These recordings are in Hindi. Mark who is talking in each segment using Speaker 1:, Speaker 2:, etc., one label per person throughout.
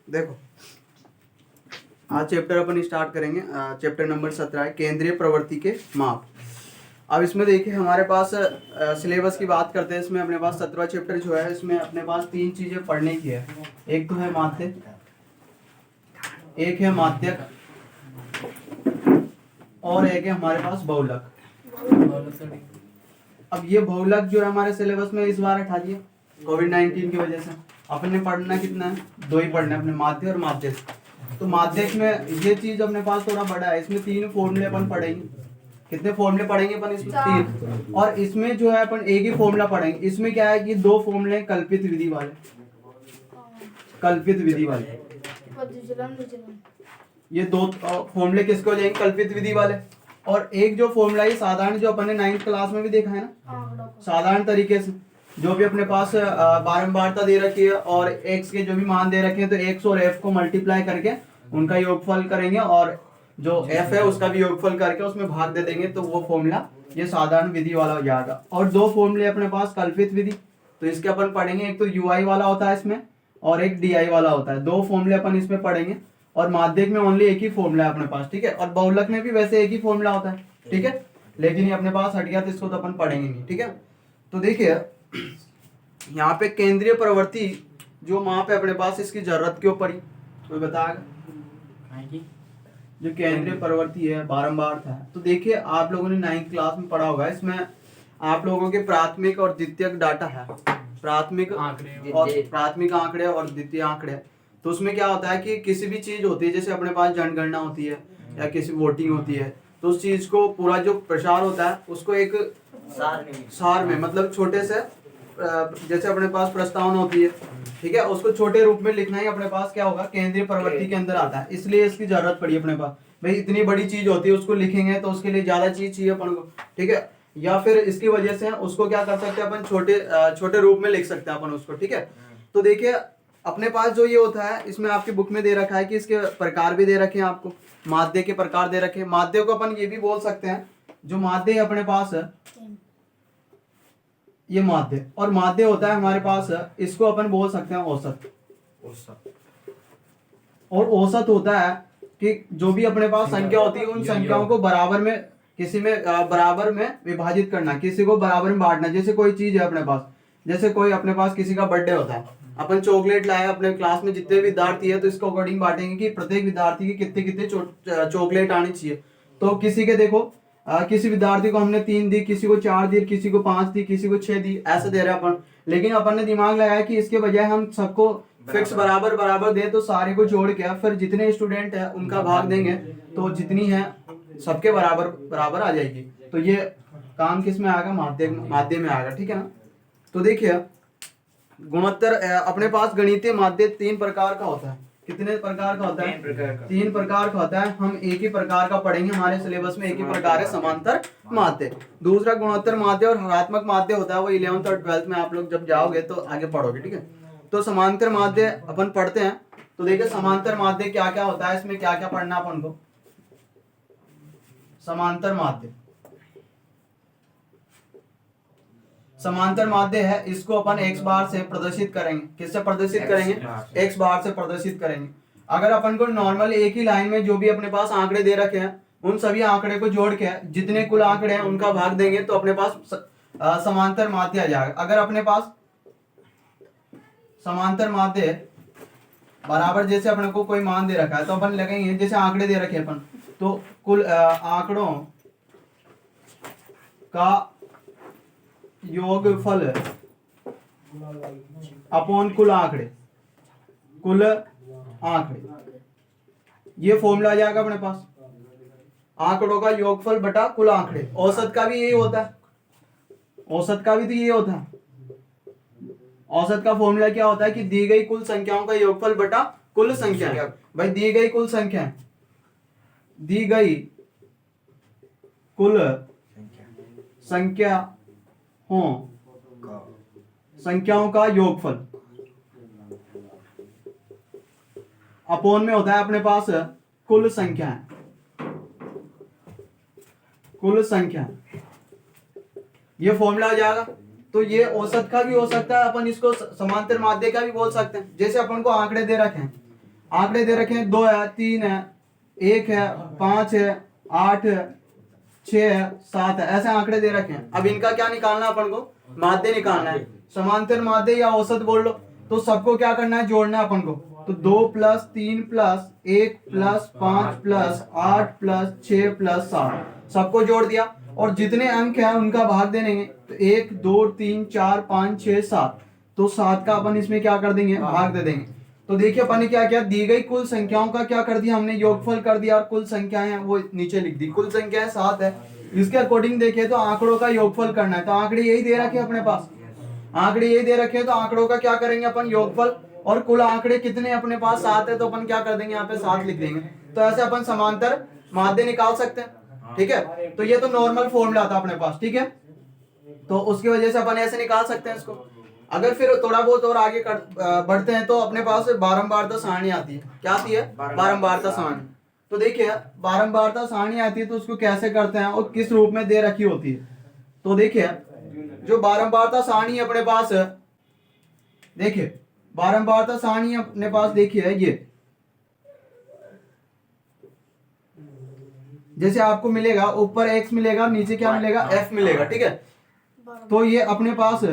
Speaker 1: देखो आज चैप्टर अपन स्टार्ट करेंगे। चैप्टर नंबर 17 है केंद्रीय प्रवृत्ति के माप। अब इसमें देखिए हमारे पास सिलेबस की बात करते हैं। इसमें अपने पास 17वां चैप्टर जो है इसमें अपने पास 3 चीजें पढ़ने की है। एक तो है माध्य, एक है माध्यक और एक है हमारे पास बहुलक। अब ये बहुलक जो है हमारे सिलेबस में इस बार हटा दिया कोविड-19 की वजह से। अपन ने पढ़ना कितना है, 2 ही पढ़ना है अपने, माध्य और माध्यक। तो माध्यक में ये चीज अपने पास थोड़ा बड़ा है। इसमें 3 फॉर्मूले अपन पढ़ेंगे। कितने फॉर्मूले पढ़ेंगे अपन इसमें? 3। और इसमें जो है अपन एक ही फॉर्मूला पढ़ेंगे। इसमें क्या है कि 2 फॉर्मूले कल्पित विधि वाले, कल्पित विधि वाले। ये 2 फॉर्मूले किसके हो जाएंगे? कल्पित विधि वाले। और एक जो फॉर्मूला है साधारण, जो अपन ने 9th क्लास में भी देखा है ना, साधारण तरीके से जो भी अपने पास बारंबारता दे रखी है और x के जो भी मान दे रखे हैं, तो x और f को मल्टीप्लाई करके उनका योगफल करेंगे और जो f है उसका भी योगफल करके उसमें भाग दे देंगे, तो वो फॉर्मूला ये साधारण विधि वाला हो जाएगा। और 2 फॉर्मूले अपने पास कल्पित विधि, तो इसके अपन पढ़ेंगे। एक तो ui वाला होता है इसमें और एक di वाला होता है। 2 फॉर्मूले अपन इसमें पढ़ेंगे। और माध्यक में ओनली एक ही फॉर्मूला है अपने पास, ठीक है। और बहुलक में भी वैसे एक ही फॉर्मूला होता है, ठीक है। लेकिन ये अपने पास हट गया तो इसको तो अपन पढ़ेंगे नहीं, ठीक है। तो देखिए यहाँ पे केंद्रीय प्रवृत्ति जो माप है अपने पास, इसकी जरूरत क्यों पड़ी, कोई बताएगा? जो केंद्रीय प्रवृत्ति है बारंबारता है, तो देखिए आप लोगों ने 9th क्लास में पढ़ा होगा। इसमें आप लोगों के प्राथमिक और द्वितीयक डाटा है, प्राथमिक आंकड़े और द्वितीय आंकड़े। तो उसमें क्या होता है कि किसी भी चीज होती है, जैसे अपने पास जनगणना होती है या किसी वोटिंग होती है, तो उस चीज को पूरा जो प्रसार होता है उसको एक सार में मतलब छोटे से, जैसे अपने पास प्रस्तावना होती है, ठीक है, उसको छोटे रूप में लिखना ही अपने पास क्या होगा, केंद्रीय प्रवृत्ति के अंदर आता है। इसलिए इसकी जरूरत पड़ी अपने पास। भाई इतनी बड़ी चीज होती है, उसको लिखेंगे तो उसके लिए ज्यादा चीज चाहिए अपन को, ठीक है। या फिर इसकी वजह से उसको क्या कर सकते हैं अपन, छोटे रूप में लिख सकते हैं अपन उसको, ठीक है। तो देखिए अपने पास जो ये होता है, इसमें आपकी बुक में दे रखा है कि इसके प्रकार भी दे रखे हैं आपको, माध्य के प्रकार दे रखे हैं। माध्य को अपन ये भी बोल सकते हैं, जो माध्य है अपने पास है ये माध्य, और माध्य होता है हमारे पास, इसको अपन बोल सकते हैं औसत। और औसत होता है कि जो भी अपने पास संख्या होती है उन संख्याओं को बराबर में, किसी में बराबर में विभाजित करना, किसी को बराबर में बांटना। जैसे कोई चीज है अपने पास, जैसे कोई अपने पास किसी का बर्थडे होता है, अपन चॉकलेट लाए अपने क्लास में जितने विद्यार्थी है, तो इसको अकॉर्डिंग बांटेंगे कि प्रत्येक विद्यार्थी की कितने कितने चॉकलेट आनी चाहिए। तो किसी के देखो किसी विद्यार्थी को हमने 3 दी, किसी को 4 दी, किसी को 5 दी, किसी को 6 दी, ऐसे दे रहे हैं अपन। लेकिन अपन ने दिमाग लगाया कि इसके बजाय हम सबको फिक्स बराबर बराबर दे, तो सारे को जोड़ के फिर जितने स्टूडेंट है उनका भाग देंगे, तो जितनी है सबके बराबर बराबर आ जाएगी। तो ये काम किस में आएगा, माध्य में आएगा, ठीक है ना। तो देखिए गुणोत्तर अपने पास गणितीय माध्य 3 प्रकार का होता है। कितने प्रकार का होता है? 3 प्रकार का होता है। हम एक ही प्रकार का पढ़ेंगे, हमारे सिलेबस में एक ही प्रकार है, समांतर माध्य। दूसरा गुणोत्तर माध्य और हरात्मक माध्य होता है, वो 11th और 12th में आप लोग जब जाओगे तो आगे पढ़ोगे, ठीक है। तो समांतर माध्य अपन पढ़ते हैं। तो देखिए समांतर माध्य क्या क्या होता है, इसमें क्या क्या पढ़ना अपन को। समांतर माध्य, समांतर माध्य है, इसको अपन x बार से प्रदर्शित करेंगे। किससे प्रदर्शित करेंगे? x बार से प्रदर्शित करेंगे। अगर अपन को नॉर्मल एक ही लाइन में जो भी अपने पास आंकड़े दे रखे हैं, उन सभी आंकड़े को जोड़ के जितने कुल आंकड़े हैं उनका भाग देंगे, तो अपने पास समांतर माध्य आ जाएगा। अगर अपने पास समांतर माध्य बराबर, जैसे अपने को कोई मान दे रखा है, तो अपन लगेंगे, जैसे आंकड़े दे रखे अपन, तो कुल आंकड़ों का योगफल अपॉन कुल आंकड़े, कुल आंकड़े, ये फॉर्मूला आ जाएगा अपने पास। आंकड़ों का योगफल बटा कुल आंकड़े। औसत का भी यही होता है, औसत का भी तो ये होता है। औसत का फॉर्मूला क्या होता है कि दी गई कुल संख्याओं का योगफल बटा कुल संख्या। भाई दी गई कुल संख्या, दी गई कुल संख्या हो, संख्याओं का योगफल अपोन में होता है अपने पास कुल संख्या, कुल संख्या, ये फॉर्मूला आ जाएगा। तो ये औसत का भी हो सकता है, अपन इसको समांतर माध्य का भी बोल सकते हैं। जैसे अपन को आंकड़े दे रखे हैं, आंकड़े दे रखे हैं 2 है, 3 है, 1 है, 5 है, 8 है, 6 है, 7 है, ऐसे आंकड़े दे रखे हैं। अब इनका क्या निकालना है अपन को, माध्य निकालना है, समांतर माध्य या औसत बोल लो। तो सबको क्या करना है, जोड़ना है अपन को। तो 2 + 3 + 1 + 5 + 8 + 6 + 7 सबको जोड़ दिया, और जितने अंक है उनका भाग दे देंगे। तो 1 2 3 4 5 6 7, तो 7 का अपन इसमें क्या कर देंगे, भाग दे देंगे। तो देखिए अपन ने क्या किया, दी गई कुल संख्याओं का क्या कर दिया हमने, योगफल कर दिया, और कुल संख्याएं हैं वो नीचे लिख दी। कुल संख्याएं 7 है, इसके अकॉर्डिंग देखिए तो आंकड़ों का योगफल करना है। तो आंकड़े यही दे रखे अपने पास, आंकड़े यही दे रखे हैं, तो आंकड़ों का क्या करेंगे अपन, योगफल। और कुल आंकड़े कितने अपने पास 7 है, तो अपन क्या कर देंगे, यहाँ पे 7 लिख देंगे। तो ऐसे अपन समांतर माध्य निकाल सकते हैं, ठीक है। तो ये तो नॉर्मल फॉर्मूला था अपने पास, ठीक है। तो उसकी वजह से अपन ऐसे निकाल सकते हैं इसको। अगर फिर थोड़ा बहुत और आगे बढ़ते हैं तो अपने पास बारंबारता सारणी आती है। क्या आती है, बारंबारता सारणी। तो देखिए बारंबारता सारणी आती है, तो उसको कैसे करते हैं और किस रूप में दे रखी होती है। तो देखिए जो बारंबारता सारणी अपने पास है, देखिए बारंबारता सारणी अपने पास देखिए ये, जैसे आपको मिलेगा ऊपर x मिलेगा, नीचे क्या मिलेगा, f मिलेगा, ठीक है। तो ये अपने पास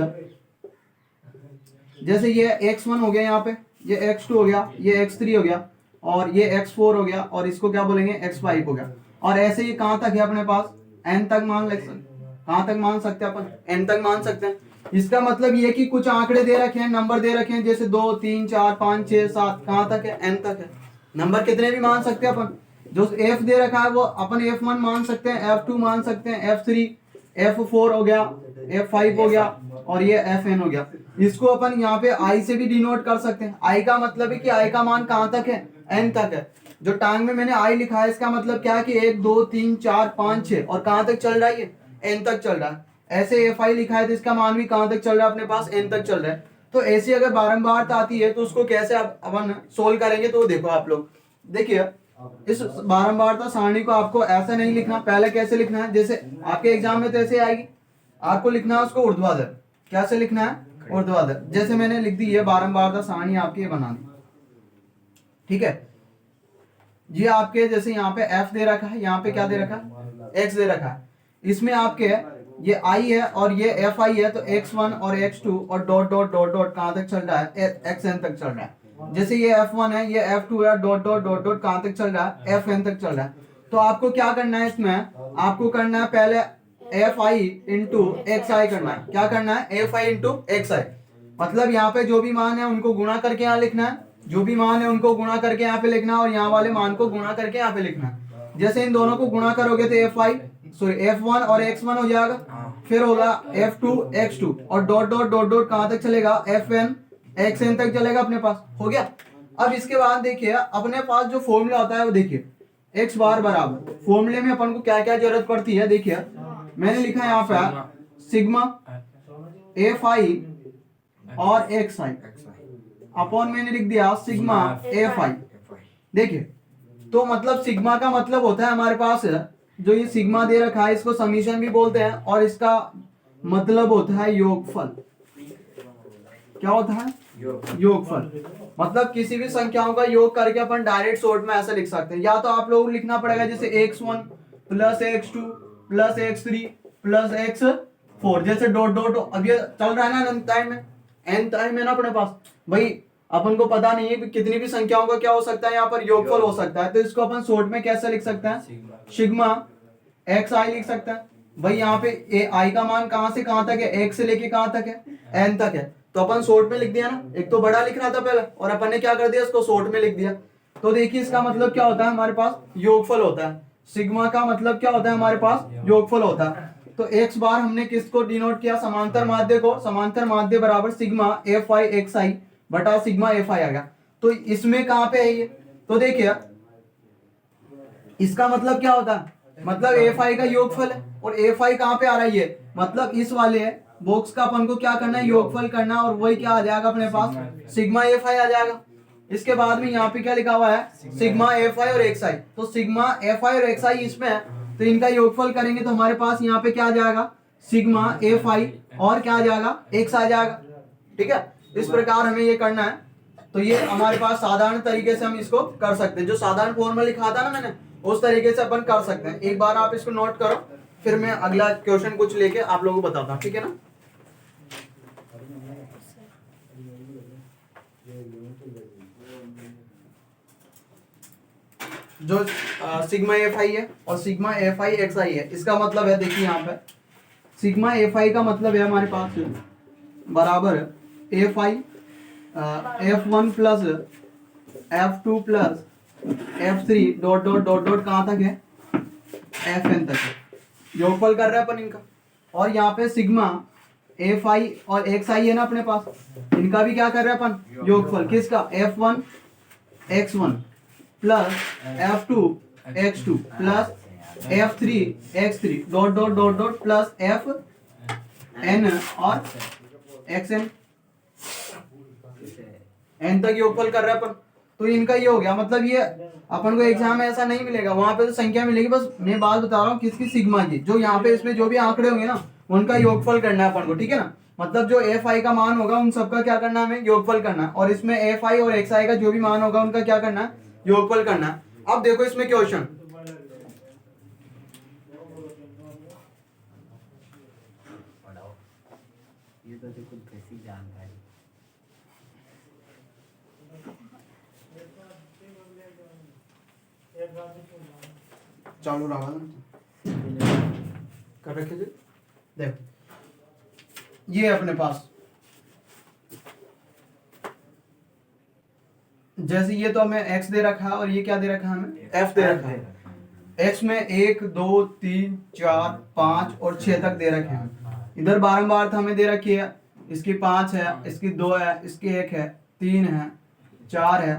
Speaker 1: जैसे ये x1 हो गया, यहाँ पे ये x2 हो गया, ये x3 हो गया, और ये x4 हो गया, और इसको क्या बोलेंगे, x5 हो गया। और ऐसे ये कहां तक है अपने पास, n तक मान सकते हैं। कहां तक मान सकते हैं अपन, n तक मान सकते हैं। इसका मतलब ये कि कुछ आंकड़े दे रखे हैं, नंबर दे रखे हैं, जैसे 2 3 4 5 6 7, कहां तक है, n तक है। नंबर कितने भी मान सकते हैं अपन। जो f दे रखा है वो अपन f1 मान सकते हैं, f2 मान सकते हैं, f3, f4 हो गया, f5 हो गया, और ये fn हो गया। इसको अपन यहाँ पे i से भी डिनोट कर सकते हैं। i का मतलब है कि i का मान कहां तक है, n तक है। जो टांग में मैंने i लिखा है, इसका मतलब क्या है कि 1 2 3 4 5 6, और कहां तक चल रहा है, ये n तक चल रहा है। ऐसे fi लिखा है, तो इसका मान भी कहां तक चल रहा है अपने पास, n तक चल रहा है। तो ऐसी अगर बारंबारता आती है तो उसको कैसे अपन सोल्व करेंगे, तो देखो आप लोग देखिए, इस बारंबारता सारणी को आपको ऐसा नहीं लिखना। पहले कैसे लिखना है, जैसे आपके एग्जाम में तो ऐसे आएगी, आपको लिखना है उसको ऊर्ध्वाधर। कैसे लिखना है, ऊर्ध्वाधर। जैसे मैंने लिख दी है बारंबारता सारणी आपकी ये बना दी, ठीक है। ये आपके जैसे यहाँ पे f दे रखा है, यहाँ पे क्या दे रखा है, x दे रखा है। इसमें आपके ये i है और ये fi है, तो x1 और x2 और डॉट डॉट डॉट डॉट कहां तक चल रहा है, xn तक चल रहा है। जैसे ये f1 है, ये f2 है, डॉट डॉट डॉट डॉट कहां तक चल रहा है, fn तक चल रहा है। तो आपको क्या करना है, इसमें आपको करना है पहले fi इंटू xi करना है। क्या करना है, fi इंटू xi। मतलब यहाँ पे जो भी मान है उनको गुणा करके यहाँ लिखना है, जो भी मान है उनको गुणा करके यहाँ पे लिखना है, और यहाँ वाले मान को गुणा करके यहाँ पे लिखना है। जैसे इन दोनों को गुणा करोगे तो f1 और x1 हो जाएगा, फिर होगा f2 x2, और डॉट डॉट डॉट डॉट कहां तक चलेगा, fn xn तक चलेगा अपने पास, हो गया। अब इसके बाद देखिए अपने पास जो फॉर्मूला होता है वो देखिए, x बार बराबर, फॉर्मूले में अपन को क्या क्या जरूरत पड़ती है। देखिए मैंने लिखा है यहाँ पे सिग्मा fi और xi अपॉन मैंने लिख दिया सिग्मा fi। देखिए तो मतलब सिग्मा का मतलब होता है हमारे पास जो ये सिग्मा दे रखा है, इसको समीशन भी बोलते हैं, और इसका मतलब होता है योगफल। क्या होता है, योगफल। मतलब किसी भी संख्याओं का योग करके अपन डायरेक्ट शॉर्ट में ऐसा लिख सकते हैं। या तो आप लोग लिखना पड़ेगा जैसे x1 plus x2 plus x3 plus x4, जैसे डॉट डॉट अब ये चल रहा है ना n टाइम है ना अपने पास। भाई अपन को पता नहीं है कि कितनी भी संख्याओं का क्या हो सकता है, यहाँ पर योगफल हो सकता है। तो इसको अपन शॉर्ट में कैसे लिख सकते हैं, सिग्मा xi लिख सकते हैं। भाई यहाँ पे i का मान कहां से कहां तक है, x से लेके कहां तक है, n तक है। तो अपन शॉर्ट में लिख दिया ना, एक तो बड़ा लिख रहा था पहले और अपन ने क्या कर दिया, इसको शॉर्ट में लिख दिया। तो देखिए इसका मतलब क्या होता है, हमारे पास योगफल होता है। सिग्मा का मतलब क्या होता है, हमारे पास योगफल होता है। तो x बार हमने किसको डिनोट किया, समांतर माध्य को। समांतर माध्य बराबर सिग्मा fi xi बटा सिग्मा fi आ गया। तो इसमें कहां पे है ये, तो देखिए इसका मतलब क्या होता है, मतलब fi का योगफल है, और fi कहां पे आ रहा है, ये मतलब इस वाले बॉक्स का अपन को क्या करना है, योगफल करना, और वही क्या आ जाएगा अपने पास, सिग्मा fi आ जाएगा। इसके बाद में यहाँ पे क्या लिखा हुआ है, सिग्मा fi और xi। तो सिग्मा fi और xi इसमें है, तो इनका योगफल करेंगे तो हमारे पास यहाँ पे क्या आ जाएगा, सिग्मा fi और क्या आ जाएगा, x आ जाएगा। ठीक है, इस प्रकार हमें ये करना है। तो ये हमारे पास साधारण तरीके से हम इसको कर सकते हैं, जो साधारण फॉर्मूला लिखा था ना मैंने, उस तरीके से अपन कर सकते हैं। एक बार आप इसको नोट करो, फिर मैं अगला क्वेश्चन कुछ लेके आप लोगों को बताता हूँ, ठीक है ना। जो सिग्मा एफ आई है और सिग्मा एफ आई एक्स आई है, इसका मतलब है, देखिए यहाँ पे सिग्मा एफ आई का मतलब है हमारे पास बराबर F I F one plus F to plus F three dot dot dot dot कहाँ तक है, एफ एन तक है, योगफल कर रहे हैं अपन इनका। और यहाँ पे सिग्मा एफ आई और एक्स आई है ना अपने पास, इनका भी क्या कर रहे हैं अपन, योगफल। किसका, F one X one plus F two X two plus F three X three dot dot dot dot plus F N और एक्स एन, एन तक योगफल कर रहे हैं अपन। तो इनका ये हो गया, मतलब ये अपन को एग्जाम में ऐसा नहीं मिलेगा, वहां पे तो संख्या मिलेगी, बस मैं बात बता रहा हूँ किसकी, सिग्मा की। जो यहाँ पे इसमें जो भी आंकड़े होंगे ना, उनका योगफल करना है अपन को, ठीक है ना। मतलब जो एफ आई का मान होगा उन सबका क्या करना है, हमें योगफल करना है। और इसमें एफ आई और एक्स आई का जो भी मान होगा उनका क्या करना है, योगफल करना है। अब देखो इसमें क्वेश्चन,
Speaker 2: ये तो कुछ बेसिक जानकारी।
Speaker 1: चालू रहा कर रखे थे, देखो ये अपने पास, जैसे ये तो हमें x दे रखा है और ये क्या दे रखा है, हमें f दे रखा है। x में 1 2 3 4 5 और 6 तक दे रखे हैं। इधर बारंबार था हमें दे रखी है, इसकी 5 है, इसकी 2 है, इसकी 1 है, 3 है, 4 है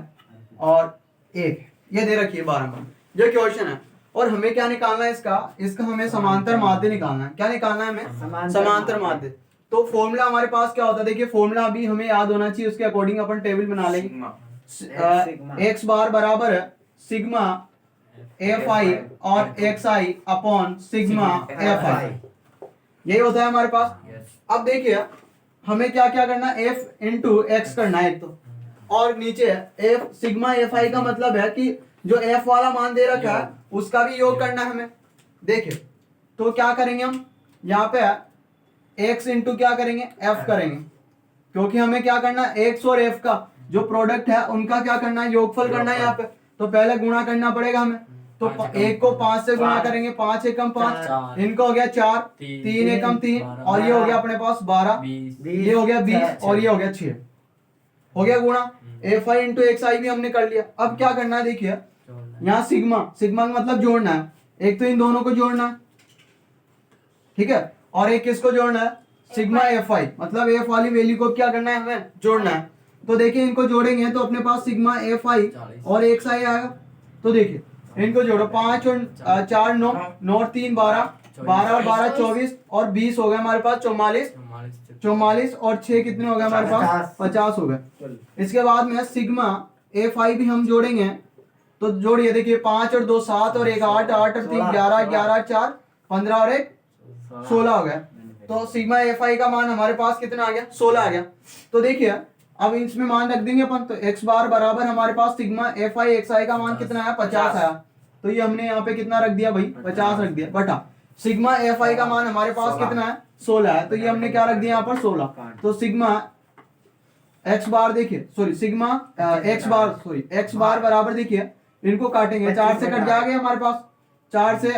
Speaker 1: और 1 है, ये दे रखी है बारंबार। जो क्वेश्चन है, और हमें क्या निकालना है इसका हमें समांतर माध्य निकालना है। क्या निकालना है हमें, समांतर माध्य। तो फॉर्मूला हमारे पास क्या होता है, देखिए फॉर्मूला अभी हमें याद होना चाहिए, उसके अकॉर्डिंग अपन टेबल बना लेंगे। एक्स बार बराबर है सिग्मा एफ आई और x I upon sigma F I, यही होता है हमारे पास। अब देखिए हमें क्या क्या करना है, एफ इंटू एक्स करना है एक तो, और नीचे एफ सिग्मा एफ आई का मतलब है कि जो एफ वाला मान दे रखा है उसका भी योग करना है हमें। देखिए तो क्या करेंगे हम, यहाँ पे एक्स इंटू क्या करेंगे, एफ करेंगे, क्योंकि हमें क्या करना है, एक्स और एफ का जो प्रोडक्ट है उनका क्या करना है, योगफल करना है यहाँ पे। तो पहले गुणा करना पड़ेगा हमें, तो एक को 5 से गुणा करेंगे, 5 एकम 5, इनको हो गया 4, 3 एकम 3 और ये हो गया अपने पास 12, ये हो गया 20 और ये हो गया 6, हो गया गुणा। एफ आई इंटू एक्स आई भी हमने कर लिया। अब क्या करना है, देखिए यहाँ सिग्मा, सिग्मा का मतलब जोड़ना है, एक तो इन दोनों को जोड़ना है, ठीक है, और एक किसको जोड़ना है, सिग्मा एफ आई, मतलब एफ वाली वैल्यू को क्या करना है, हमें जोड़ना है। तो देखिए इनको जोड़ेंगे तो अपने पास सिग्मा एफ आई और एक्स आई आएगा। तो देखिए इनको जोड़ो, 5 और 4 9, 9 और 3 12, 12 और 12 24 और 20 हो गए हमारे पास 44, 44 और 6 कितने हो गए हमारे पास, 50 हो गए। इसके बाद में सिग्मा एफ आई भी हम जोड़ेंगे, तो जोड़िए, देखिए 5 और 2 7 और 1 8, 8 और 3 11, 11 और 4 15 और 1 16 हो गया। तो सिग्मा एफ आई का मान हमारे पास कितना आ गया, 16 आ गया। तो देखिए अब इसमें मान रख देंगे अपन, तो एक्स बार बराबर हमारे पास सिग्मा एफ आई एक्स आई का मान कितना आया, 50 आया। तो ये हमने यहाँ पे कितना रख दिया भाई, 50 रख दिया, बटा सिग्मा एफ आई का मान हमारे पास कितना है, 16 है, तो ये हमने क्या रख दिया यहाँ पर 16। तो सिग्मा एक्स बार, देखिए सॉरी सिग्मा एक्स बार बराबर, देखिए इनको काटेंगे, 4 से कट जाएगा हमारे पास, 4 से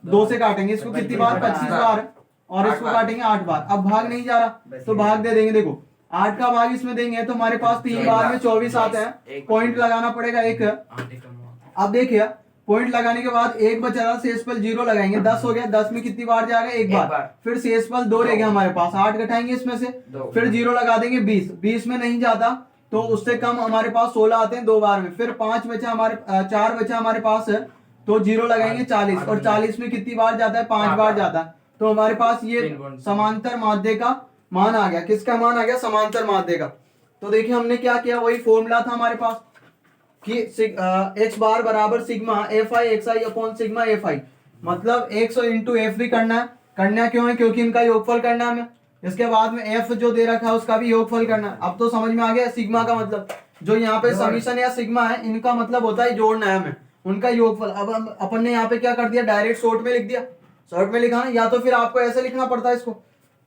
Speaker 1: 2 से काटेंगे इसको कितनी बार, 25 बार, और इसको काटेंगे 8 बार। अब भाग नहीं जा रहा तो भाग दे देंगे, देखो 8 का भाग इसमें देंगे तो हमारे पास 3 बार में 24 आता है, पॉइंट लगाना पड़ेगा एक। अब देखिए पॉइंट लगाने के बाद एक बचा, शेषफल 0 लगाएंगे, 10 हो गया, 10 में कितनी बार जाएगा, एक बार, फिर शेषफल 2 रह गया हमारे पास, 8 घटाएंगे इसमें से, फिर 0 लगा देंगे, 20, 20 में नहीं जाता तो उससे कम हमारे पास 16 आते हैं 2 बार में, फिर 5 बचा हमारे 4 बचा हमारे पास है, तो 0 लगाएंगे 40, और 40 में कितनी बार जाता है, 5 बार जाता है। तो हमारे पास ये समांतर माध्य का मान आ गया, किसका मान आ गया, समांतर माध्य का। तो देखिए हमने क्या किया, वही फॉर्मूला था हमारे पास कि एक्स बार बराबर sigma F I x I upon sigma F I, मतलब एक्स इंटू एफ भी करना है, करना क्यों है, क्योंकि इनका योगफल करना है हमें। इसके बाद में एफ जो दे रखा है उसका भी योगफल करना है। अब तो समझ में आ गया सिग्मा का मतलब, जो यहाँ पे समीशन या सिग्मा है, इनका मतलब होता है जोड़ना है हमें, उनका योगफल। अब अपन ने यहाँ पे क्या कर दिया, डायरेक्ट शॉर्ट में लिख दिया। शॉर्ट में लिखा ना, या तो फिर आपको ऐसे लिखना पड़ता है इसको,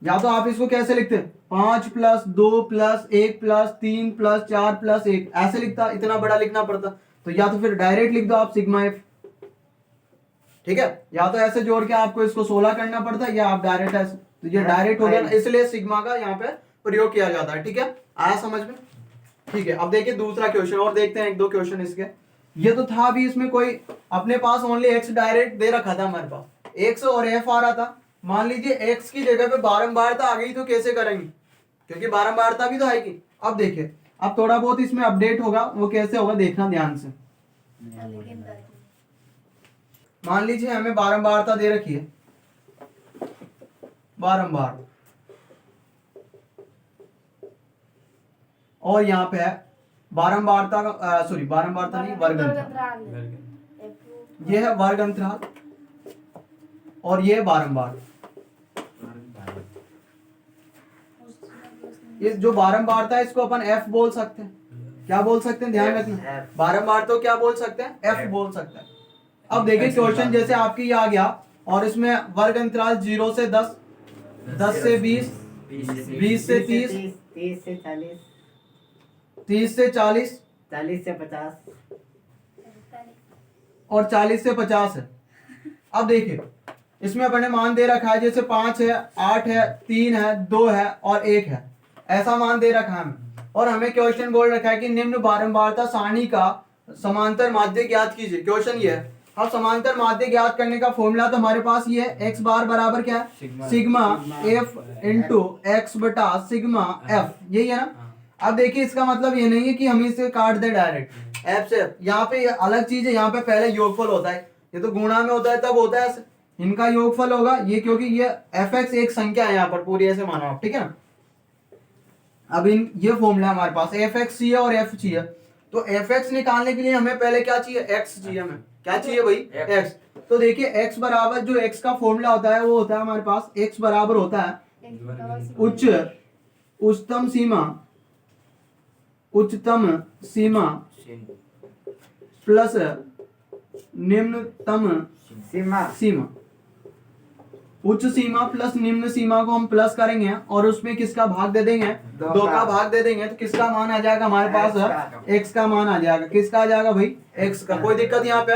Speaker 1: या तो आप इसको कैसे लिखते हैं 5 + 2 + 1 + 3 + 4 + 1 ऐसे लिखता, इतना बड़ा लिखना पड़ता। तो या तो फिर डायरेक्ट लिख दो आप सिग्मा एफ, ठीक है, या तो ऐसे जोड़ के आपको इसको 16 करना पड़ता है, या आप डायरेक्ट ऐसे, तो ये डायरेक्ट हो गया ना, इसलिए सिग्मा का यहाँ पे प्रयोग किया जाता है। ठीक है, आया समझ में? ठीक है, अब देखिए दूसरा क्वेश्चन और देखते हैं, 1-2 क्वेश्चन इसके। ये तो था भी, इसमें कोई अपने पास ओनली एक्स डायरेक्ट दे रखा था हमारे पास, एक्स और एफ आ रहा था। मान लीजिए एक्स की जगह पे बारंबारता आ गई, तो कैसे करेंगे, क्योंकि बारंबारता भी तो आएगी। अब देखिए, अब थोड़ा बहुत इसमें अपडेट होगा, वो कैसे होगा देखना ध्यान से। मान लीजिए हमें बारंबारता दे रखी है, बारंबार, और यहाँ पे है बारंबारता का सॉरी बारंबारता नहीं, वर्ग अंतराल। ये है वर्ग अंतराल और ये बारंबार। ये जो बारंबारता है इसको अपन एफ बोल सकते हैं। क्या बोल सकते हैं, ध्यान रखना, बारंबार तो क्या बोल सकते हैं, एफ बोल सकते हैं। अब देखिए क्वेश्चन जैसे आपकी ये आ गया, और इसमें वर्ग अंतराल 0 से 10, 10 से 20, 20 से 30,
Speaker 2: 30 से 40,
Speaker 1: 30 से 40,
Speaker 2: 40 से 50
Speaker 1: और 40 से 50 है। अब देखिए इसमें अपने मान दे रखा है, जैसे 5 है, 8 है, 3 है, 2 है और 1 है, ऐसा मान दे रखा है हमें। और हमें क्वेश्चन बोल रखा है कि निम्न बारंबारता सारणी का समांतर माध्य ज्ञात कीजिए। क्वेश्चन ये है। अब समांतर माध्य ज्ञात करने का फॉर्मूला तो हमारे पास ये है, x बार बराबर क्या है, सिग्मा एफ इंटू एक्स बटा सिग्मा एफ, यही है ना। अब देखिए इसका मतलब ये नहीं है कि हम इसे काट दें डायरेक्ट एफ से, यहाँ पे अलग चीज है, यहाँ पे पहले योगफल होता है, ये तो गुणा में होता है तब होता है ऐसे, इनका योगफल होगा ये, क्योंकि ये एफ एक्स एक संख्या है यहाँ पर पूरी, ऐसे मानो आप, ठीक है ना। अब इन ये फॉर्मूला हमारे पास एफ एक्स चाहिए और एफ चाहिए, तो एफ एक्स निकालने के लिए हमें पहले क्या चाहिए, एक्स चाहिए, हमें क्या चाहिए भाई, एक्स। तो देखिए एक्स बराबर, जो एक्स का फॉर्मूला होता है वो होता है हमारे पास, एक्स बराबर होता है उच्चतम सीमा प्लस निम्नतम सीमा। उच्च सीमा प्लस निम्न सीमा को हम प्लस करेंगे और उसमें किसका भाग दे देंगे, 2 का भाग दे देंगे, तो किसका मान आ जाएगा हमारे पास, एक्स का मान आ जाएगा। किसका आ जाएगा भाई, एक्स का। कोई दिक्कत यहाँ पे।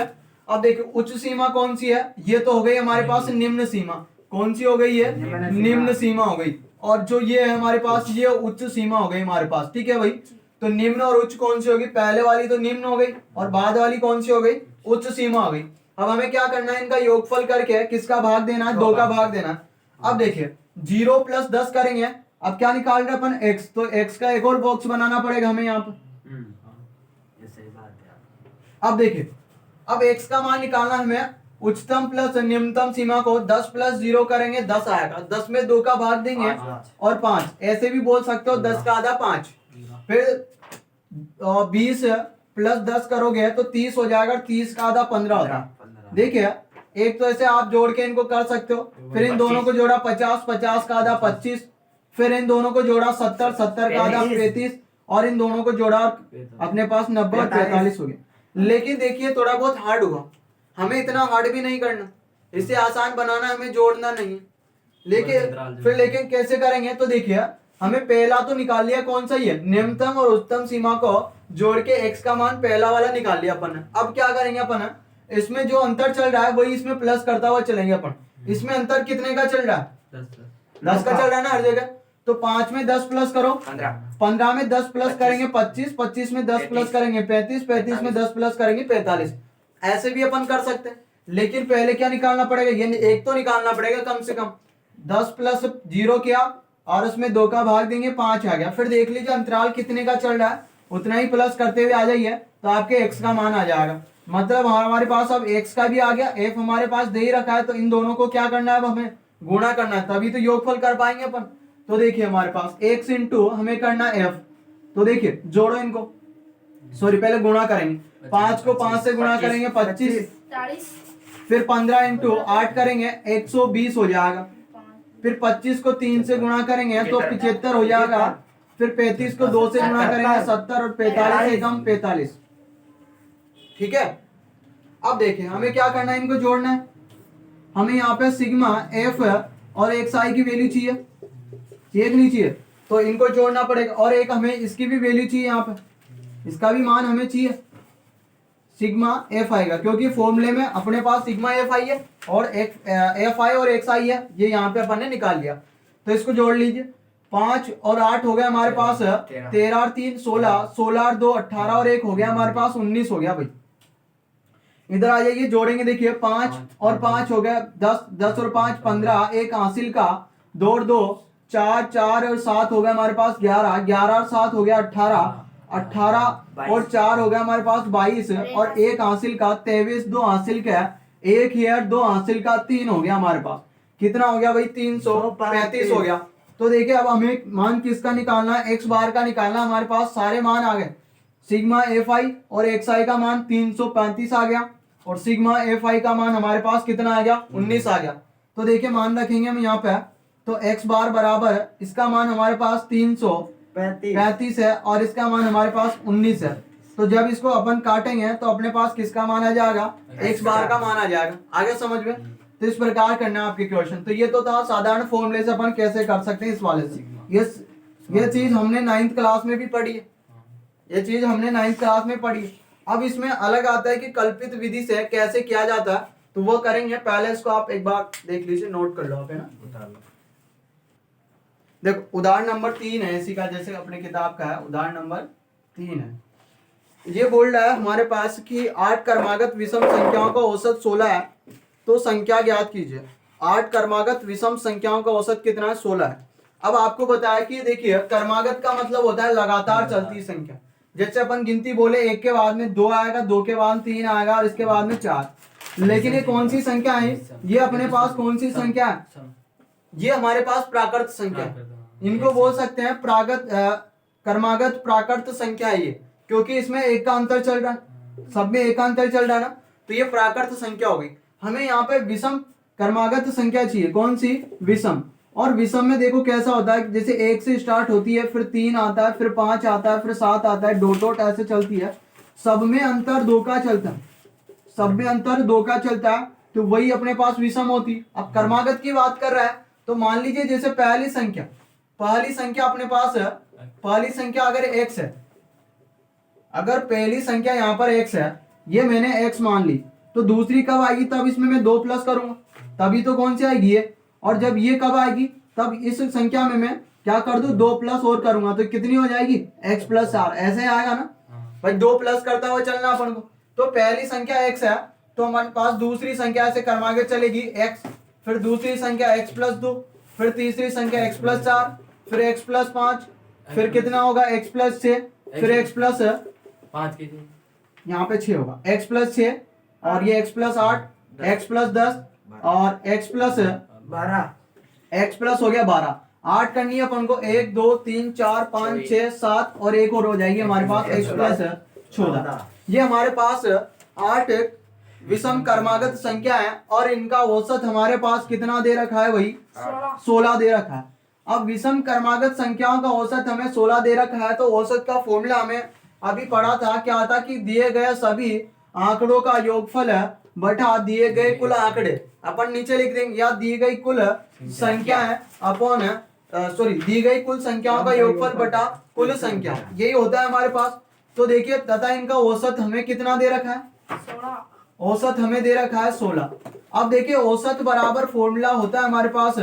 Speaker 1: अब देखिए उच्च सीमा कौन सी है, ये तो हो गई हमारे पास निम्न सीमा। कौन सी हो गई है, निम्न सीमा हो गई। और जो ये है हमारे पास, ये उच्च सीमा हो गई हमारे पास, ठीक है भाई। तो निम्न और उच्च कौन सी होगी, पहले वाली तो निम्न हो गई और बाद वाली कौन सी हो गई, उच्च सीमा हो गई। अब हमें क्या करना है, इनका योगफल करके किसका भाग देना है, 2 का भाग देना है। अब देखिए 0 + 10 करेंगे, अब क्या निकाल रहे अपन, x, तो x का एक और बॉक्स बनाना पड़ेगा हमें यहाँ पर। अब देखिए, अब x का मान निकालना हमें, उच्चतम प्लस निम्नतम सीमा को 10 + 0 करेंगे, 10 आएगा, 10 में 2 का भाग देंगे और 5, ऐसे भी बोल सकते हो 10 का आधा 5। फिर 20 + 10 करोगे तो 30 हो जाएगा, 30 का आधा 15 होता है। देखिए एक तो ऐसे आप जोड़ के इनको कर सकते हो, फिर इन दोनों को जोड़ा 50, 50 का आधा 25, फिर इन दोनों को जोड़ा 70, 70 का आधा 35, और इन दोनों को जोड़ा अपने पास 90 और 45 हो गया। लेकिन देखिए थोड़ा बहुत हार्ड हुआ, हमें इतना हार्ड भी नहीं करना, इसे आसान बनाना, हमें जोड़ना नहीं है। लेकिन कैसे करेंगे, तो देखिए हमें पहला तो निकाल लिया, कौन सा ये निम्नतम और उच्चतम सीमा को जोड़ के एक्स का मान पहला वाला निकाल लिया अपन। अब क्या करेंगे अपन, इसमें जो अंतर चल रहा है वही इसमें प्लस करता हुआ चलेंगे अपन। इसमें अंतर कितने का चल रहा है, 10 का चल रहा है ना हर जगह। तो 5 में 10 प्लस करो, 15 में 10 प्लस करेंगे 25, 25 में 10 प्लस करेंगे 35, 35 में 10 प्लस करेंगे 45। ऐसे भी अपन कर सकते हैं, लेकिन पहले क्या निकालना पड़ेगा, ये एक तो निकालना पड़ेगा कम से कम। 10 + 0 किया और उसमें 2 का भाग देंगे, 5 आ गया। फिर देख लीजिए अंतराल कितने का चल रहा है, उतना ही प्लस करते हुए आ जाइए, तो आपके एक्स का मान आ जाएगा। मतलब हमारे पास अब एक्स का भी आ गया, एफ हमारे पास दे ही रखा है, तो इन दोनों को क्या करना है, अब हमें गुणा करना है, तभी तो योगफल कर पाएंगे अपन। तो देखिए हमारे पास x इंटू हमें करना f, तो देखिए जोड़ो इनको, सॉरी पहले गुणा करेंगे, 5 को 5 से गुणा करेंगे 25, फिर 15 इंटू 8 करेंगे 120 हो जाएगा, फिर 25 को 3 से गुणा करेंगे तो 75 हो जाएगा, फिर 35 को 2 से गुणा करेंगे 70 और 45 से कम 45। ठीक है, अब देखिए हमें क्या करना है, इनको जोड़ना है। हमें यहाँ पे सिग्मा एफ और एक साई की वैल्यू चाहिए, एक नहीं चाहिए, तो इनको जोड़ना पड़ेगा। और एक हमें इसकी भी वैल्यू चाहिए, यहाँ पे इसका भी मान हमें चाहिए, सिग्मा एफ आएगा, क्योंकि फॉर्मूले में अपने पास सिग्मा एफ आई है और एक एफ आई और एक्स आई है, ये यहाँ पे अपन ने निकाल लिया। तो इसको जोड़ लीजिए, 5 और 8 हो गया हमारे पास 13 और 3 16, 16 और 2 18 और 1 हो गया हमारे पास 19 हो गया भाई। इधर आ जाइए, जोड़ेंगे, देखिए 5 और 5 हो गया 10, 10 और 5 15, एक हासिल का 2 और 2 4, 4 और 7 हो गया हमारे पास 11, 11 और 7 हो गया 18, 18 और 4 हो गया हमारे पास 22 और एक हासिल का 23, 2 हासिल का 1 हियर, 2 हासिल का 3 हो गया हमारे पास। कितना हो गया भाई, 335 हो गया। तो देखिए अब हमें मान किसका निकालना है, एक्स बार का निकालना। हमारे पास सारे मान आ गए, सिग्मा एफ आई और एक्स आई का मान 335 आ गया और सिग्मा एफ आई का मान हमारे पास कितना आ गया, 19 आ गया। तो देखिए मान रखेंगे हम यहाँ पे, तो एक्स बार बराबर इसका मान हमारे पास 335 है और इसका मान हमारे पास 19 है। तो जब इसको अपन काटेंगे तो अपने पास किसका मान आ जाएगा, एक्स बार का मान आ जाएगा। आगे समझ में, तो इस प्रकार करना है आपके क्वेश्चन। तो ये तो था साधारण फॉर्मूले से अपन कैसे कर सकते हैं इस वाले से। ये चीज हमने 9th क्लास में भी पढ़ी है, ये चीज हमने 9th क्लास में पढ़ी है। अब इसमें अलग आता है कि कल्पित विधि से कैसे किया जाता है, तो वो करेंगे। पहले इसको आप एक बार देख लीजिए, नोट कर लो आप, है ना। देखो उदाहरण नंबर 3 है इसी का, जैसे अपने किताब का है, उदाहरण नंबर 3 है। ये बोल रहा है हमारे पास कि 8 क्रमागत विषम संख्याओं का औसत 16 है, तो संख्या ज्ञात कीजिए। 8 क्रमागत विषम संख्याओं का औसत कितना है, 16 है। अब आपको बताया कि देखिए क्रमागत का मतलब होता है लगातार चलती संख्या। जैसे अपन गिनती बोले, 1 के बाद में 2 आएगा, 2 के बाद 3 आएगा और इसके बाद में 4। लेकिन ये कौन सी संख्या है, ये अपने पास कौन सी संख्या है, ये हमारे पास प्राकृत संख्या है। इनको बोल सकते हैं क्रमागत प्राकृत संख्या है ये, क्योंकि इसमें एक का अंतर चल रहा है, सब में एक का अंतर चल रहा है ना, तो ये प्राकृत संख्या हो गई। हमें यहाँ पे विषम क्रमागत संख्या चाहिए, कौन सी, विषम। और विषम में देखो कैसा होता है, जैसे 1 से स्टार्ट होती है, फिर 3 आता है, फिर 5 आता है, फिर 7 आता है, डॉट डॉट ऐसे चलती है। सब में अंतर 2 का चलता है, सब में अंतर 2 का चलता है, तो वही अपने पास विषम होती। अब क्रमागत की बात कर रहा है, तो मान लीजिए जैसे पहली संख्या अपने पास है, पहली संख्या अगर x है, अगर पहली संख्या यहाँ पर x है, ये मैंने x मान ली, तो दूसरी कब आएगी, तब इसमें मैं 2 प्लस करूंगा, तभी तो कौन सी आएगी ये। और जब ये कब आएगी, तब इस संख्या में मैं क्या कर दूं, 2 प्लस और करूंगा, तो कितनी हो जाएगी, x प्लस 4, ऐसे आएगा ना भाई, 2 प्लस करता हुआ चलना अपन को। तो पहली संख्या x है, तो हमारे पास दूसरी संख्या ऐसे क्रमागत चलेगी x, फिर दूसरी संख्या x प्लस 2, फिर तीसरी संख्या x प्लस 4, फिर x प्लस 5, फिर कितना होगा x प्लस 6, फिर x प्लस 5 कीजिए, यहाँ पे 6 होगा, x प्लस 6 और ये x प्लस 8, x प्लस 10 और x प्लस 12, x प्लस हो गया 12। 8 करनी है अपन को, 1 2 3 4 5 6 7 और एक और हो जाएगी हमारे पास x प्लस 14। ये हमारे पास 8 विषम क्रमागत संख्या है और इनका औसत हमारे पास कितना दे रखा है, वही 16 दे रखा है। अब विषम क्रमागत संख्याओं का औसत हमें 16 दे रखा है, तो औसत का फॉर्मूला हमें अभी पढ़ा था, क्या था कि दिए गए सभी आंकड़ों का योगफल है बटा दिए गए कुल आंकड़े। अपन नीचे लिख देंगे, या दी गई कुल संख्या है अपॉन दी गई कुल संख्याओं का योगफल बटा कुल संख्या, यही होता है हमारे पास। तो देखिए तथा इनका औसत हमें कितना दे रखा है, 16। औसत हमें दे रखा है 16। अब देखिए औसत बराबर फॉर्मूला होता है हमारे पास,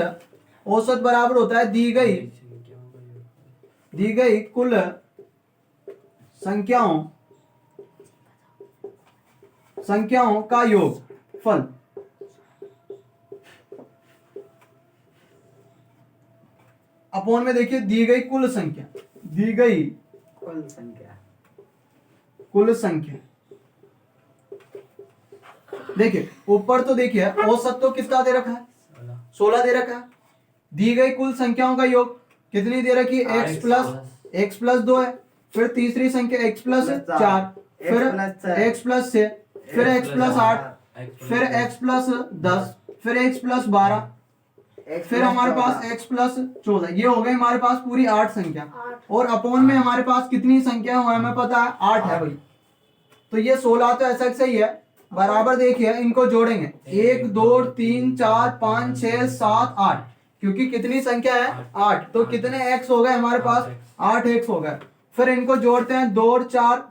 Speaker 1: औसत बराबर होता है दी गई कुल संख्याओं का योगफल अपॉन में देखिए दी गई कुल संख्या। देखिए ऊपर तो देखिए औसत तो कितना दे रखा है, 16 दे रखा है। दी गई कुल संख्याओं का योग कितनी दे रखी है, x प्लस 2 है, फिर तीसरी संख्या x प्लस 4, फिर x प्लस 6, फिर x प्लस 8, फिर x प्लस 10, फिर x प्लस 12, फिर हमारे पास x प्लस 14, ये हो गई हमारे पास पूरी 8 संख्या, और अपोन में हमारे पास कितनी संख्या है हमें पता है 8 है भाई। तो ये 16 तो ऐसा सही है, बराबर देखिए इनको जोड़ेंगे 1 2 3 4 5 6 7 8, क्योंकि कितनी संख्या है 8, तो कितने x हो गए हमारे पास 8x हो गए। फिर इनको जोड़ते हैं 2 और 4,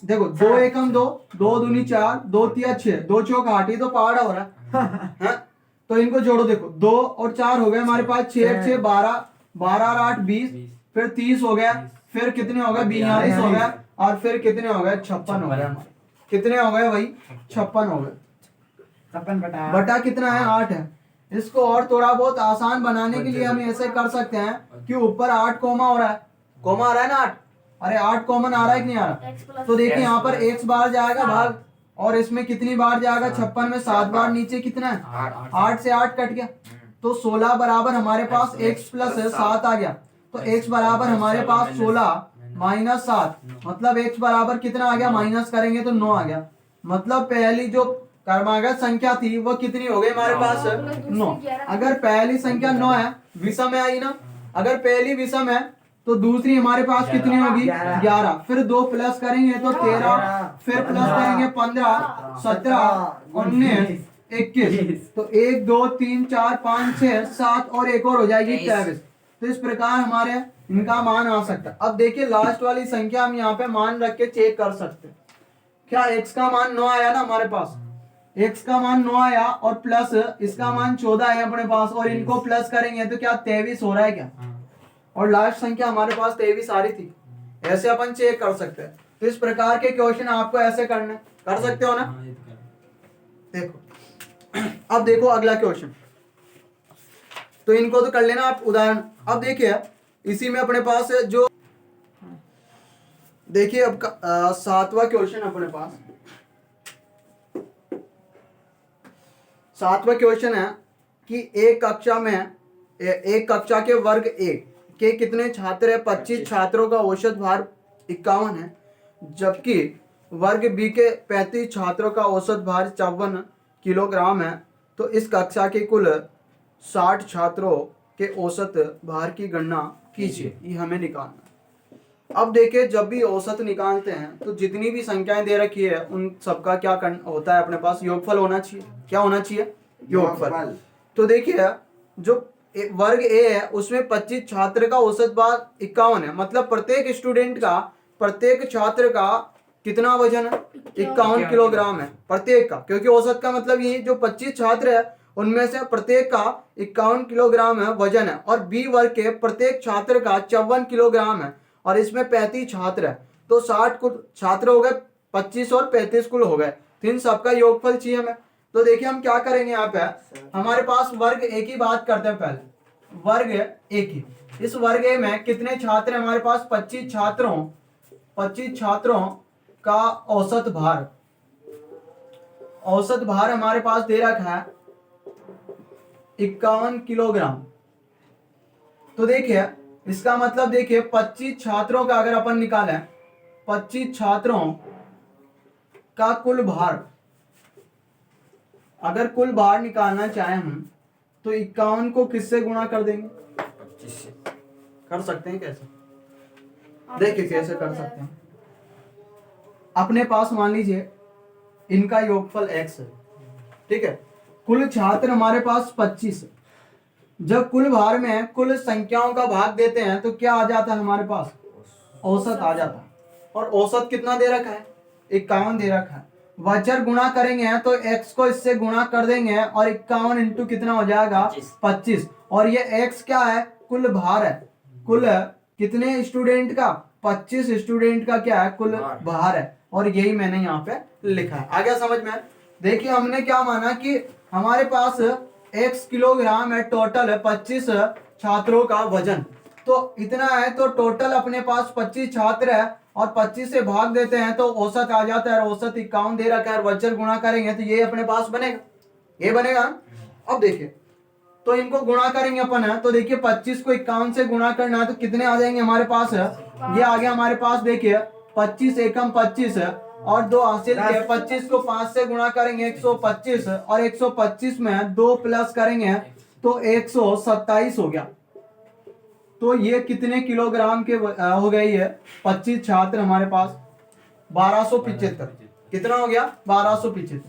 Speaker 1: देखो 2 एकम 2, 2 दूनी 4, 2 तिया 6, 2 चौक 8, ये तो पहाड़ा हो रहा है। तो इनको जोड़ो, देखो 2 और 4 हो गए हमारे पास 6 6 12, 12 और 8 20, फिर 30 हो गया, फिर कितने हो गए 42 हो गया, और फिर कितने हो गए 56 हो गए। कितने हो गए भाई 56 हो गए।
Speaker 2: 56
Speaker 1: बटा कितना है 8 है। इसको और थोड़ा बहुत आसान बनाने के लिए हम ऐसे कर सकते हैं कि ऊपर 8 कोमा हो रहा है, कोमा आ रहा है ना 8, अरे 8 कॉमन आ रहा है कि नहीं आ रहा, तो देखिए यहाँ पर x बार जाएगा भाग, और इसमें कितनी बार जाएगा 56 में 7 बार, नीचे कितना है 8 से 8 कट गया, तो 16 बराबर हमारे पास x प्लस 7 आ गया। तो x बराबर हमारे पास 16 माइनस 7, मतलब x बराबर कितना आ गया, माइनस करेंगे तो 9 आ गया। मतलब पहली जो क्रमागत संख्या थी वो कितनी हो गई हमारे पास 9। अगर पहली संख्या 9 है, विषम है आई ना, अगर पहली विषम है तो दूसरी हमारे पास कितनी होगी 11, फिर 2 प्लस करेंगे तो 13, फिर प्लस करेंगे 15 17 19 21, तो 1 2 3 4 5 6 7 और एक और हो जाएगी 23। तो इस प्रकार हमारे इनका मान आ सकता है। अब देखिए लास्ट वाली संख्या हम यहाँ पे मान रख के चेक कर सकते हैं। क्या x का मान 9 आया ना हमारे पास, x का मान 9 आया और प्लस इसका मान 14 है अपने पास, और इनको प्लस करेंगे तो क्या 23 हो रहा है क्या, और लास्ट संख्या हमारे पास 23 आ रही थी। ऐसे अपन चेक कर सकते हैं। तो इस प्रकार के क्वेश्चन आपको ऐसे करने कर सकते हो ना। देखो अब देखो अगला क्वेश्चन, तो इनको तो कर लेना आप उदाहरण। अब देखिए इसी में अपने पास जो देखिए अब 7वां क्वेश्चन अपने पास 7वां क्वेश्चन है कि एक कक्षा में एक कक्षा के वर्ग एक के कितने छात्र है, 25 छात्रों का औसत भार 51 है, जबकि वर्ग बी के 35 छात्रों का औसत भार 54 किलोग्राम है। तो इस कक्षा के कुल 60 छात्रों के औसत भार की गणना कीजिए, ये हमें निकालना है। अब देखिए जब भी औसत निकालते हैं तो जितनी भी संख्याएं दे रखी है उन सबका क्या होता है अपने पास योगफल होना चाहिए। क्या होना चाहिए, योगफल। तो देखिए जो वर्ग ए है उसमें 25 छात्र का औसत भार 51 है, मतलब प्रत्येक स्टूडेंट का प्रत्येक छात्र का कितना वजन है 51 किलोग्राम है प्रत्येक का, क्योंकि औसत का मतलब ये जो 25 छात्र है उनमें से प्रत्येक का 51 किलोग्राम है वजन है, और बी वर्ग के प्रत्येक छात्र का 54 किलोग्राम है, और इसमें 35 छात्र है, तो 60 कुल छात्र हो गए, 25 और 35 कुल हो गए, तो इन सबका योगफल चाहिए हमें। तो देखिए हम क्या करेंगे यहाँ पे, हमारे पास वर्ग ए की बात करते हैं पहले, वर्ग ए की। इस वर्ग ए में कितने छात्र हैं हमारे पास 25 छात्रों का औसत भार हमारे पास दे रखा है 51 किलोग्राम। तो देखिए इसका मतलब देखिए 25 छात्रों का अगर अपन निकालें, 25 छात्रों का कुल भार, अगर कुल भार निकालना चाहें हम तो 51 को किससे गुणा कर देंगे, 25 से। कर सकते हैं कैसे, देखिए कैसे कर सकते हैं। अपने पास मान लीजिए इनका योगफल x है, ठीक है, कुल छात्र हमारे पास 25 है। जब कुल भार में कुल संख्याओं का भाग देते हैं तो क्या आ जाता है हमारे पास, औसत आ जाता है। और औसत कितना दे रखा है 51 दे रखा है। वजर गुणा करेंगे तो x को इससे गुणा कर देंगे, और 51 इंटू कितना हो जाएगा 25, और ये x क्या है कुल भार है, कुल कितने स्टूडेंट का 25 स्टूडेंट का क्या है कुल भार है, और यही मैंने यहाँ पे लिखा है। आ गया समझ में। देखिए हमने क्या माना कि हमारे पास x किलोग्राम है, टोटल है 25 छात्रों का वजन, तो इतना है, तो टोटल अपने पास 25 छात्र है और 25 से भाग देते हैं तो औसत आ जाता है, औसत 51 दे रखा है, और वजन गुणा करेंगे तो ये अपने पास बनेगा, ये बनेगा। अब देखिए तो इनको गुणा करेंगे अपन है, तो देखिए 25 को 51 से गुणा करना है तो कितने आ जाएंगे हमारे पास है, ये आ गया हमारे पास देखिए 25 एकम 25 है, और 2 हासिल के 25 को 5 से गुणा करेंगे 125, और 125 में 2 प्लस करेंगे तो 127 हो गया। तो ये कितने किलोग्राम के हो गई है? 25 छात्र हमारे पास 1275। कितना हो गया? 1275।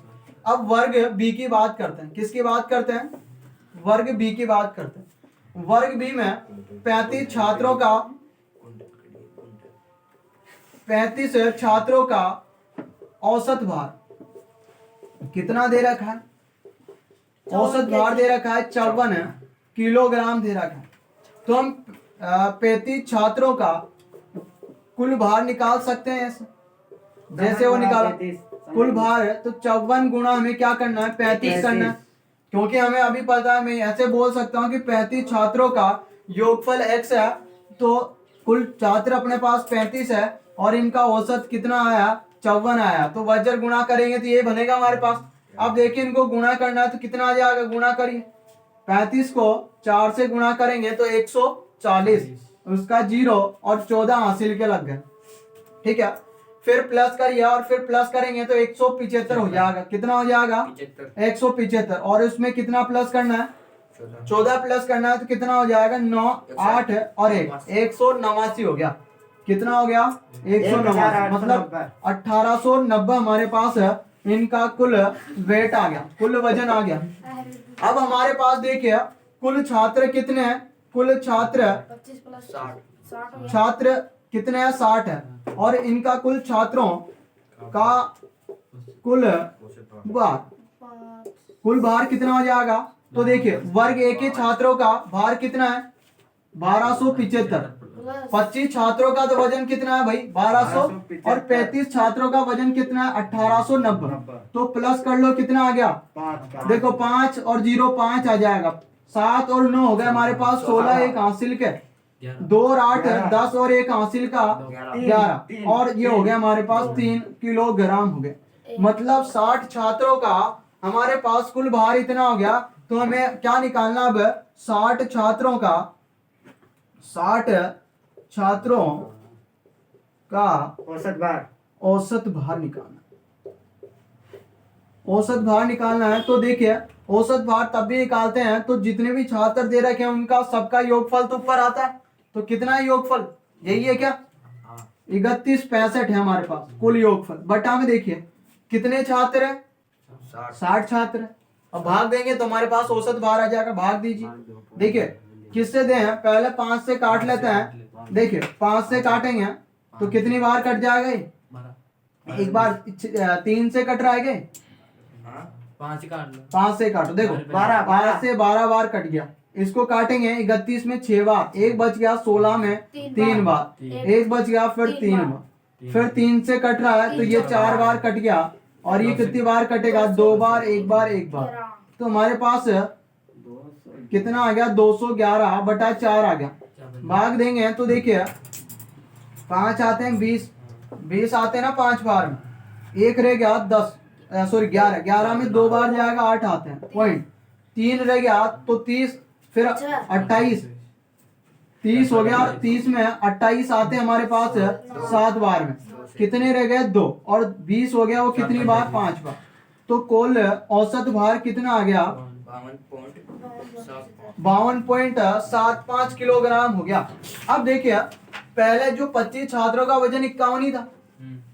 Speaker 1: अब वर्ग बी की बात करते हैं। किसकी बात करते हैं? वर्ग बी की बात करते हैं। वर्ग बी में 35 छात्रों का 35 छात्रों का औसत भार कितना दे रखा है? औसत भार दे रखा है 54 किलोग्राम दे रखा है। तो हम 35 छात्रों का कुल भार निकाल सकते हैं ऐसे। जैसे वो निकाला कुल भार है तो 54 गुणा हमें क्या करना है? 35 करना है। क्योंकि हमें अभी पता है, मैं ऐसे बोल सकता हूँ कि 35 छात्रों का योगफल x है, तो कुल छात्र अपने पास 35 है और इनका औसत कितना आया? 54 आया। तो वज्र गुणा करेंगे तो ये बनेगा हमारे पास। अब देखिए इनको गुणा करना है तो कितना आ जाएगा? गुणा करिए। 35 को 4 से गुणा करेंगे तो 140, उसका 0 और 14 हासिल के लग गए। ठीक है, फिर प्लस करिए और फिर प्लस करेंगे तो 175 हो जाएगा। कितना हो जाएगा? 175। और उसमें कितना प्लस करना है? 14 प्लस करना है तो कितना हो जाएगा? 9, 8 और 1, 189 हो गया। कितना हो गया? 189, मतलब 1890 हमारे पास है इनका कुल वेट आ गया, कुल वजन आ गया। अब हमारे पास देखिए कुल छात्र कितने हैं? कुल छात्र
Speaker 3: 25 प्लस 60
Speaker 1: छात्र कितने हैं? 60 है। और इनका कुल छात्रों का कुल भार, कुल भार कितना हो जाएगा? तो देखिए वर्ग ए के छात्रों का भार कितना है? 1275। 25 छात्रों का तो वजन कितना है भाई? 1200। और 35 छात्रों का वजन कितना है? 1890। तो प्लस कर लो, कितना आ गया? देखो 5 और 0 5 आ जाएगा। 7 और 9 हो गए हमारे पास 16, एक हासिल के 2 और 8 10 और एक हासिल का 11, और ये हो गया हमारे पास 3 किलोग्राम हो गए। मतलब 60 छात्रों का हमारे पास कुल भार इतना हो गया। तो हमें क्या निकालना अब? 60 छात्रों का 60 छात्रों का औसत भार निकालना। औसत भार निकालना है तो देखिए औसत भार तब भी निकालते हैं तो जितने भी छात्र दे रखे हैं उनका सबका योगफल तो ऊपर आता है। तो कितना है योगफल? यही है क्या? 3165 है हमारे पास कुल योगफल। बटा में देखिए कितने छात्र है? 60 छात्र है। अब भाग देंगे तो हमारे पास औसत भार आ जाएगा। भाग दीजिए। देखिए किससे दे हैं? पहले 5 से काट लेते हैं। देखिए 5 से काटेंगे तो कितनी बार कट जाएगा? एक बार 3 से कट रहा है। 5 से काटो, देखो 5 से 12 बार कट गया। इसको काटेंगे 31 में 6 बार, एक बच गया 16 में 3 बार, एक बच गया फिर 3 बार, फिर 3 से कट रहा है तो ये 4 बार कट गया। और ये कितनी बार कटेगा? 2 बार, 1 बार, 1 बार। तो हमारे पास कितना आ गया? 211 बटा 4 आ गया। भाग देंगे तो देखिए 5 आते हैं 20 आते हैं ना 5 बार में, एक रह गया 10 सॉरी 11 में 2 बार जाएगा 8 आते हैं पॉइंट, 3 रह गया तो 30, फिर 28 30 हो गया। 30 में 28 आते हैं हमारे पास 7 बार में, कितने रह गए? 2, और 20 हो गया वो कितनी बार? 5 बार। तो कुल औसत भार कितना आ गया? 52.75 किलोग्राम हो गया। अब देखिए पहले जो 25 छात्रों का वजन 51 ही था,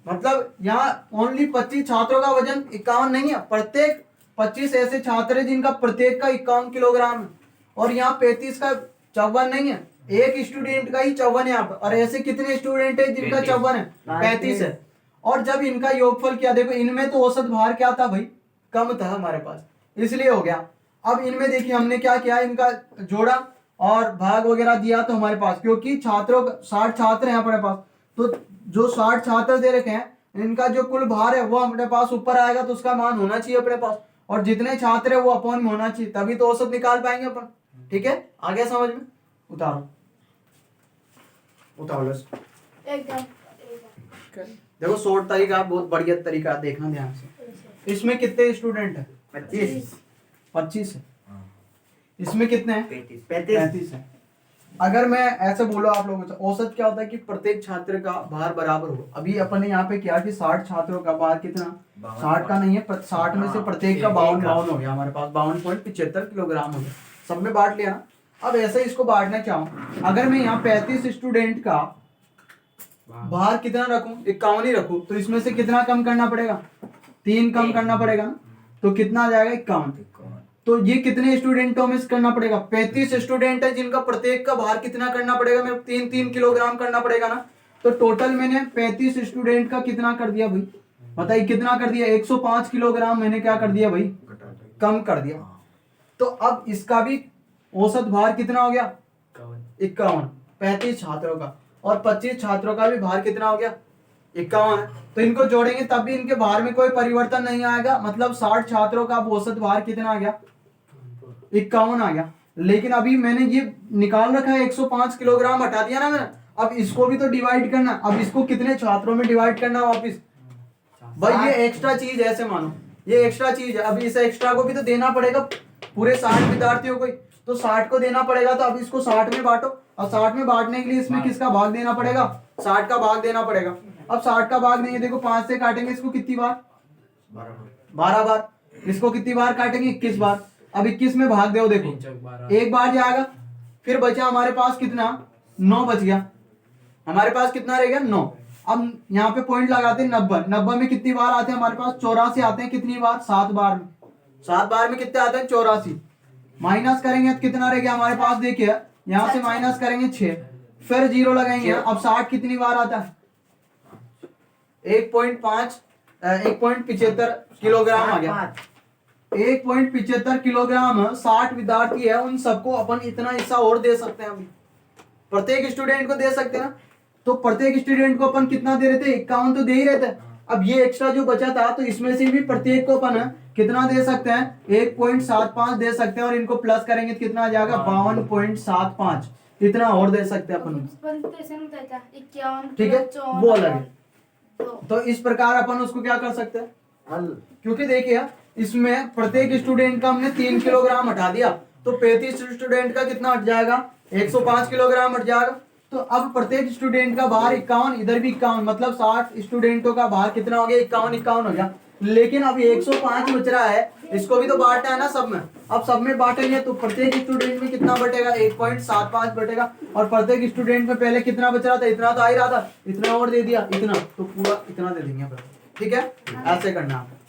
Speaker 1: मतलब यहाँ ओनली 25 छात्रों का वजन 51 नहीं है, प्रत्येक 25 ऐसे छात्र है जिनका प्रत्येक का 51 किलोग्राम है। और यहाँ 35 का 54 नहीं है, एक स्टूडेंट का ही 54 है यहाँ पर। और ऐसे कितने स्टूडेंट है जिनका 54 है? 35 है। और जब इनका योगफल किया, देखो इनमें तो औसत भार क्या था भाई? कम था हमारे पास, इसलिए हो गया। अब इनमें देखिए हमने क्या किया, इनका जोड़ा और भाग वगैरह दिया। तो हमारे पास क्योंकि छात्रों 60 छात्र हैं हमारे पास, तो जो 60 छात्र दे रखे हैं इनका जो कुल भार है वो अपने पास ऊपर आएगा, तो उसका मान होना चाहिए अपने पास। और जितने छात्र है वो अपॉन में होना चाहिए, तभी तो औसत निकाल पाएंगे अपन। ठीक है, आ गया समझ में? उतारो
Speaker 3: एकदम
Speaker 1: देखो शॉर्ट तरीका, बहुत बढ़िया तरीका, देखना ध्यान से। इसमें कितने स्टूडेंट है? 25 है। इसमें कितने हैं? 35 है। अगर मैं ऐसे बोलो आप लोगों से, औसत क्या होता है कि प्रत्येक छात्र का भार बराबर हो। अभी अपन ने यहाँ पे किया कि 60 छात्रों का भार कितना? 60 का नहीं है, 60 में से प्रत्येक का 52 हो गया हमारे पास, 52.75 किलोग्राम हो गया। सब में बांट लिया ना। अब ऐसे इसको बांटना चाहूँ, अगर मैं यहाँ 35 स्टूडेंट का बाहर कितना रखूं, 51 ही रखूं, तो इसमें से कितना कम करना पड़ेगा, 3 कम करना पड़ेगा ना, तो कितना आ जाएगा 51। तो ये कितने स्टूडेंटों में करना पड़ेगा, 35 स्टूडेंट है जिनका प्रत्येक का भार कितना करना पड़ेगा, मेरे 3-3 किलोग्राम करना पड़ेगा ना। तो टोटल मैंने 35 स्टूडेंट का कितना कर दिया भाई, बताइए कितना कर दिया, 105 किलोग्राम मैंने क्या कर दिया भाई, कम कर दिया। तो अब इसका भी औसत भार कितना हो गया 51, 35 छात्रों का, और 25 छात्रों का भी भार कितना हो गया 51। तो इनको जोड़ेंगे तब भी इनके भार में कोई परिवर्तन नहीं आएगा, मतलब 60 छात्रों का औसत भार कितना आ गया 51 आ गया। लेकिन अभी मैंने ये निकाल रखा है 105 किलोग्राम हटा दिया ना मैंने, अब इसको भी तो डिवाइड करना, अब इसको कितने छात्रों में डिवाइड करना वापिस, भाई ये एक्स्ट्रा चीज है, ऐसे मानो ये एक्स्ट्रा चीज है, अभी इस एक्स्ट्रा को भी तो देना पड़ेगा पूरे 60 विद्यार्थियों को, तो 60 को देना पड़ेगा, तो अब इसको 60 में बांटो, और 60 में बांटने के लिए इसमें किसका भाग देना पड़ेगा, 60 का भाग देना पड़ेगा। अब 60 का भाग नहीं है, देखो 5 से काटेंगे इसको कितनी बार, 12 बार, इसको कितनी बार काटेंगे 21 बार। अब 21 में भाग दो, देखो एक बार जाएगा, फिर बचा हमारे पास कितना 9 बच गया, हमारे पास कितना रह गया 9। अब यहाँ पे पॉइंट लगाते हैं 90, 90 में कितनी बार आते हैं हमारे पास 84 आते हैं, कितनी बार 7 बार में, 7 बार में कितने आते हैं 84, माइनस करेंगे तो कितना रह गया हमारे पास, देखिए यहाँ से माइनस करेंगे 6, फिर 0 लगाएंगे, अब 60 कितनी बार आता है 1.75 किलोग्राम आ गया, 1.75 किलोग्राम 60 विद्यार्थी है, उन सबको अपन इतना हिस्सा और दे सकते हैं, अभी प्रत्येक स्टूडेंट को दे सकते हैं ना। तो प्रत्येक स्टूडेंट को अपन कितना दे रहे थे 51 तो दे ही रहे थे। अब ये एक्स्ट्रा जो बचा था, तो इसमें से भी प्रत्येक को अपन कितना दे सकते हैं 1.75 दे सकते हैं, और इनको प्लस करेंगे तो कितना आ जाएगा 52.75, इतना और दे सकते हैं अपन, ठीक है वो अलग है। तो इस प्रकार अपन उसको क्या कर सकते हैं, क्योंकि देखिए इसमें प्रत्येक स्टूडेंट का हमने 3 किलोग्राम हटा दिया, तो 35 स्टूडेंट का कितना हट जाएगा 105 किलोग्राम हट जाएगा। तो अब प्रत्येक स्टूडेंट का भार 51, इधर भी 51, मतलब 60 स्टूडेंटों का भार कितना हो गया 51 हो गया। लेकिन अब 105 बच रहा है, इसको भी तो बांटना है ना सब में, अब सब में बांटेंगे तो प्रत्येक स्टूडेंट में कितना बटेगा 1.75 बटेगा, और प्रत्येक स्टूडेंट में पहले कितना बच रहा था, इतना तो आ ही रहा था, इतना और दे दिया इतना, तो पूरा इतना दे देंगे, ठीक है ऐसे करना है।